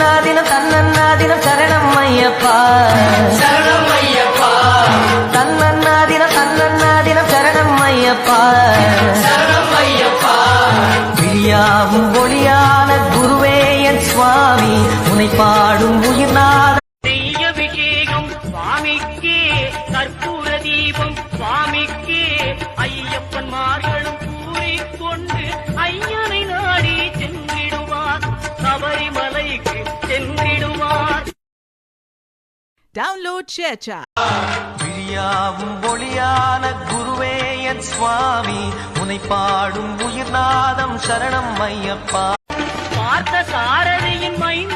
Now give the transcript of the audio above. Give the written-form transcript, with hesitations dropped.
தன்னன்னாதினம் தன்னன்னாதினம் சரணம் ஐயப்பா சரணம் ஐயப்பா தன்னன்னாதினம் தன்னன்னாதினம் சரணம் ஐயப்பா சரணம் ஐயப்பா விழியாவும் ஒளியான குருவே என் சுவாமி உனை பாடும் உயிர்நாத அபிஷேகம் சுவாமிக்கே கற்பூர தீபம் சுவாமிக்கே ஐயப்பன் மார்களும் கூறிக்கொண்டு ஐயனை நாடி சென்றிடுவார் சபரிமலைக்கு சென்றிடுவார். Download ShareChat. விழியாவும் ஒளியான குருவே என் சுவாமி உனை பாடும் உயிர்நாதம் சரணம் ஐயப்பா பார்த்த சாரதியின் மைந்த